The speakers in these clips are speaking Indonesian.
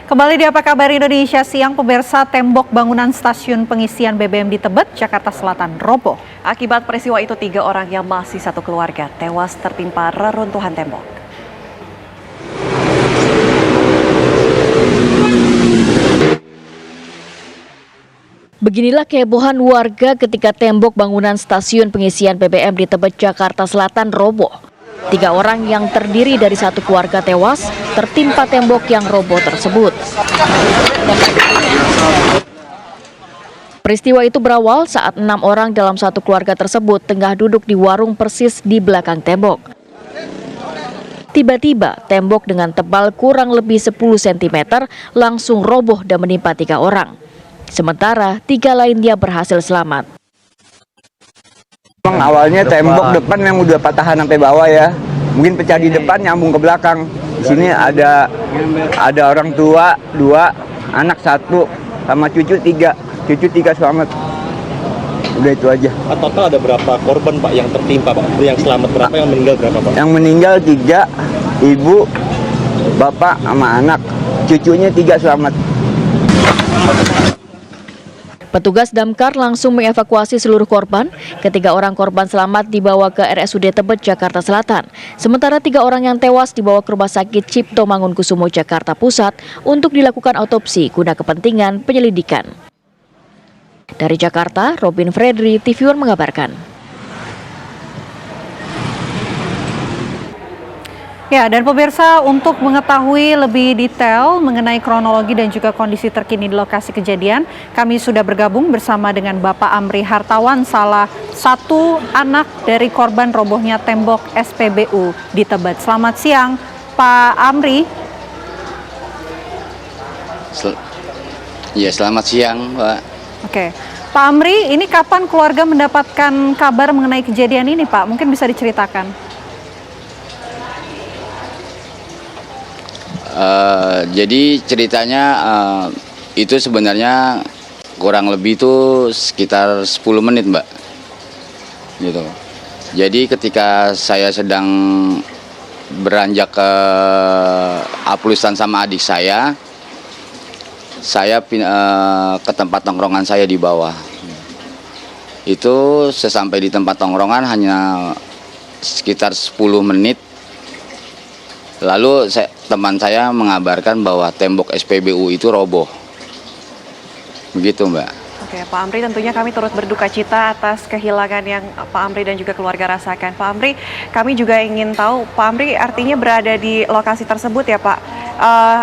Kembali di Apa Kabar Indonesia Siang, pemirsa, tembok bangunan stasiun pengisian BBM di Tebet, Jakarta Selatan roboh. Akibat peristiwa itu, 3 orang yang masih satu keluarga tewas tertimpa reruntuhan tembok. Beginilah kehebohan warga ketika tembok bangunan stasiun pengisian BBM di Tebet, Jakarta Selatan roboh. 3 orang yang terdiri dari satu keluarga tewas tertimpa tembok yang roboh tersebut. Peristiwa itu berawal saat 6 orang dalam satu keluarga tersebut tengah duduk di warung persis di belakang tembok. Tiba-tiba tembok dengan tebal kurang lebih 10 cm langsung roboh dan menimpa 3 orang. Sementara 3 lainnya berhasil selamat. Awalnya tembok depan yang udah patahan sampai bawah ya, mungkin pecah di depan nyambung ke belakang. Di sini ada orang tua 2, anak 1, sama cucu 3. Cucu 3 selamat. Udah itu aja. Total ada berapa korban Pak yang tertimpa Pak? Yang selamat berapa, yang meninggal berapa Pak? Yang meninggal 3, ibu, bapak sama anak. Cucunya 3 selamat. Petugas damkar langsung mengevakuasi seluruh korban. Ketiga orang korban selamat dibawa ke RSUD Tebet, Jakarta Selatan. Sementara 3 orang yang tewas dibawa ke Rumah Sakit Cipto Mangunkusumo, Jakarta Pusat untuk dilakukan autopsi guna kepentingan penyelidikan. Dari Jakarta, Robin Fredri, TV One mengabarkan. Ya, dan pemirsa, untuk mengetahui lebih detail mengenai kronologi dan juga kondisi terkini di lokasi kejadian, kami sudah bergabung bersama dengan Bapak Amri Hartawan, salah satu anak dari korban robohnya tembok SPBU di Tebet. Selamat siang, Pak Amri. Ya, selamat siang, Pak. Oke, Pak Amri, ini kapan keluarga mendapatkan kabar mengenai kejadian ini, Pak? Mungkin bisa diceritakan. Jadi ceritanya itu sebenarnya kurang lebih itu sekitar 10 menit Mbak, gitu. Jadi ketika saya sedang beranjak ke Aplusan sama adik saya ke tempat tongkrongan saya di bawah. Itu sesampai di tempat tongkrongan hanya sekitar 10 menit. Lalu teman saya mengabarkan bahwa tembok SPBU itu roboh. Begitu, Mbak. Oke, Pak Amri, tentunya kami turut berduka cita atas kehilangan yang Pak Amri dan juga keluarga rasakan. Pak Amri, kami juga ingin tahu, Pak Amri artinya berada di lokasi tersebut ya, Pak.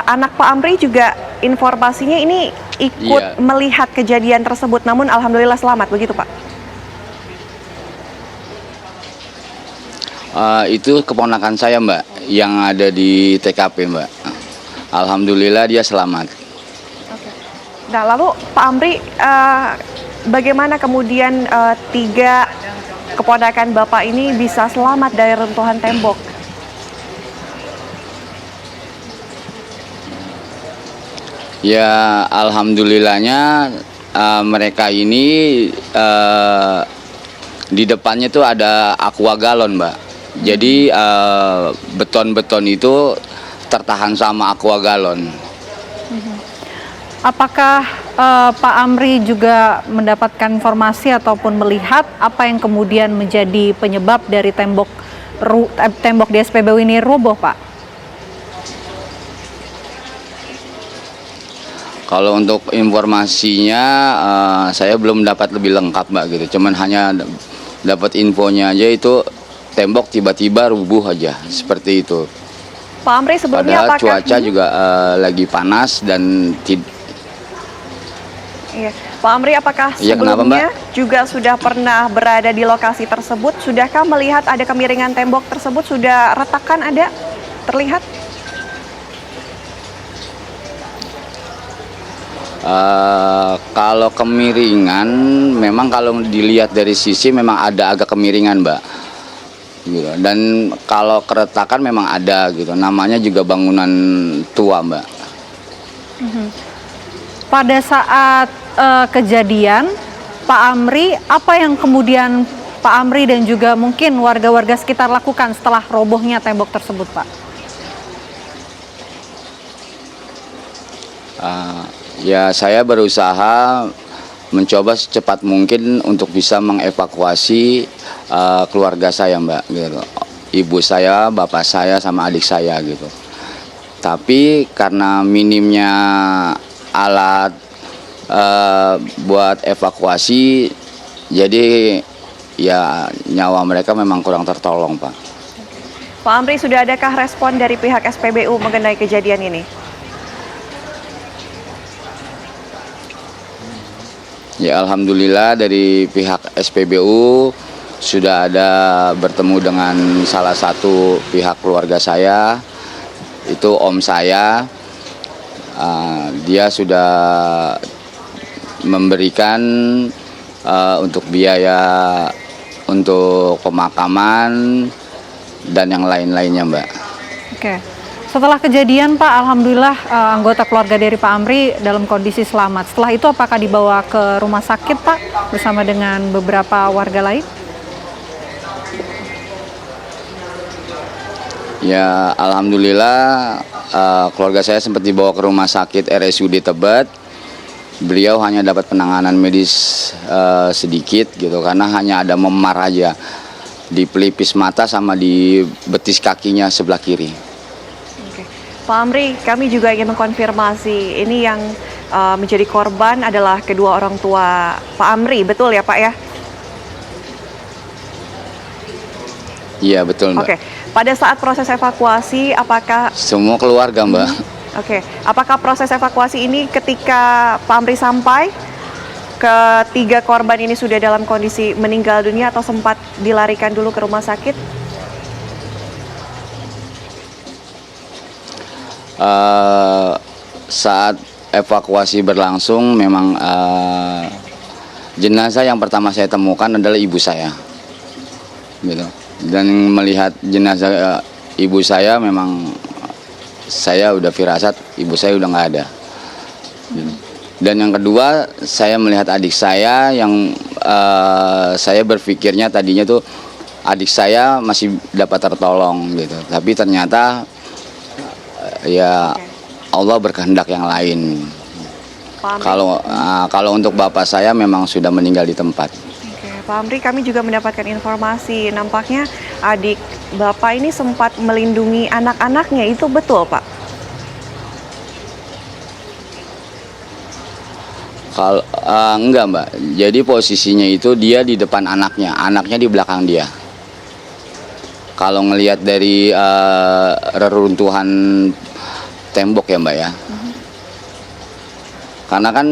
Anak Pak Amri juga informasinya ini ikut melihat kejadian tersebut, namun alhamdulillah selamat, begitu Pak? Itu keponakan saya Mbak, yang ada di TKP Mbak. Alhamdulillah dia selamat. Oke. Nah lalu Pak Amri, bagaimana kemudian 3 keponakan Bapak ini bisa selamat dari runtuhan tembok? Ya, alhamdulillahnya mereka ini di depannya tuh ada aqua galon Mbak. Jadi beton-beton itu tertahan sama aqua galon. Apakah Pak Amri juga mendapatkan informasi ataupun melihat apa yang kemudian menjadi penyebab dari tembok di SPBU ini roboh, Pak? Kalau untuk informasinya saya belum dapat lebih lengkap Mbak gitu. Cuman hanya dapat infonya aja itu tembok tiba-tiba rubuh aja seperti itu. Pak Amri, sebelumnya padahal cuaca juga lagi panas dan Iya. Pak Amri, apakah sebelumnya juga sudah pernah berada di lokasi tersebut? Sudahkah melihat ada kemiringan tembok tersebut? Sudah retakan ada terlihat? Kalau kemiringan, memang kalau dilihat dari sisi memang ada agak kemiringan Mbak. Gitu. Dan kalau keretakan memang ada gitu. Namanya juga bangunan tua Mbak. Pada saat kejadian, Pak Amri, apa yang kemudian Pak Amri dan juga mungkin warga-warga sekitar lakukan setelah robohnya tembok tersebut, Pak? Ya saya berusaha mencoba secepat mungkin untuk bisa mengevakuasi keluarga saya, Mbak, gitu. Ibu saya, bapak saya, sama adik saya gitu. Tapi karena minimnya alat buat evakuasi, jadi ya nyawa mereka memang kurang tertolong, Pak. Pak Amri, sudah adakah respon dari pihak SPBU mengenai kejadian ini? Ya alhamdulillah dari pihak SPBU sudah ada bertemu dengan salah satu pihak keluarga saya, itu om saya. Dia sudah memberikan untuk biaya untuk pemakaman dan yang lain-lainnya, Mbak. Oke. Setelah kejadian Pak, alhamdulillah anggota keluarga dari Pak Amri dalam kondisi selamat. Setelah itu apakah dibawa ke rumah sakit Pak bersama dengan beberapa warga lain? Ya alhamdulillah keluarga saya sempat dibawa ke rumah sakit RSUD Tebet. Beliau hanya dapat penanganan medis sedikit gitu karena hanya ada memar aja di pelipis mata sama di betis kakinya sebelah kiri. Oke. Pak Amri, kami juga ingin mengkonfirmasi ini yang menjadi korban adalah kedua orang tua Pak Amri, betul ya Pak ya? Iya betul, Mbak. Oke. Pada saat proses evakuasi, apakah Semua keluarga, Mbak. Oke, apakah proses evakuasi ini ketika Pak Amri sampai, ketiga korban ini sudah dalam kondisi meninggal dunia atau sempat dilarikan dulu ke rumah sakit? Saat evakuasi berlangsung memang jenazah yang pertama saya temukan adalah ibu saya, gitu. Dan melihat jenazah ibu saya memang saya udah firasat ibu saya udah nggak ada. Dan yang kedua saya melihat adik saya yang saya berpikirnya tadinya tuh adik saya masih dapat tertolong gitu. Tapi ternyata ya Allah berkehendak yang lain. Kalau untuk bapak saya memang sudah meninggal di tempat. Pak Amri, kami juga mendapatkan informasi, nampaknya adik Bapak ini sempat melindungi anak-anaknya, itu betul Pak? Kalau enggak, Mbak. Jadi posisinya itu dia di depan anaknya di belakang dia. Kalau ngelihat dari reruntuhan tembok ya, Mbak ya. Karena kan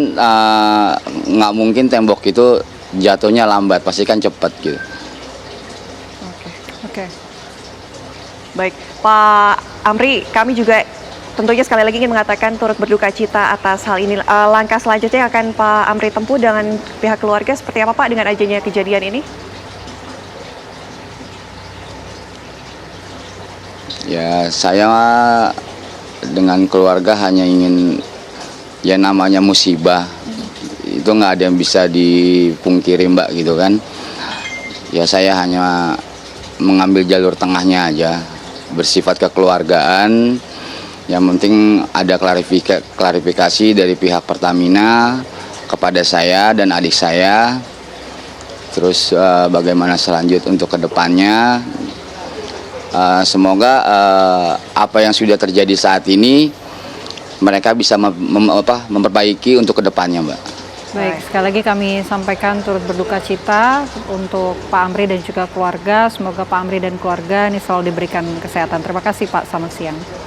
nggak mungkin tembok itu jatuhnya lambat, pasti kan cepat gitu. Oke. Baik, Pak Amri, kami juga tentunya sekali lagi ingin mengatakan turut berduka cita atas hal ini. Langkah selanjutnya yang akan Pak Amri tempuh dengan pihak keluarga seperti apa Pak dengan adanya kejadian ini? Ya saya dengan keluarga hanya ingin ya namanya musibah. Itu nggak ada yang bisa dipungkiri, Mbak, gitu kan. Ya saya hanya mengambil jalur tengahnya aja, bersifat kekeluargaan. Yang penting ada klarifikasi dari pihak Pertamina kepada saya dan adik saya. Terus bagaimana selanjut untuk kedepannya. Semoga apa yang sudah terjadi saat ini mereka bisa memperbaiki untuk kedepannya, Mbak. Baik, sekali lagi kami sampaikan turut berduka cita untuk Pak Amri dan juga keluarga. Semoga Pak Amri dan keluarga ini selalu diberikan kesehatan. Terima kasih Pak, selamat siang.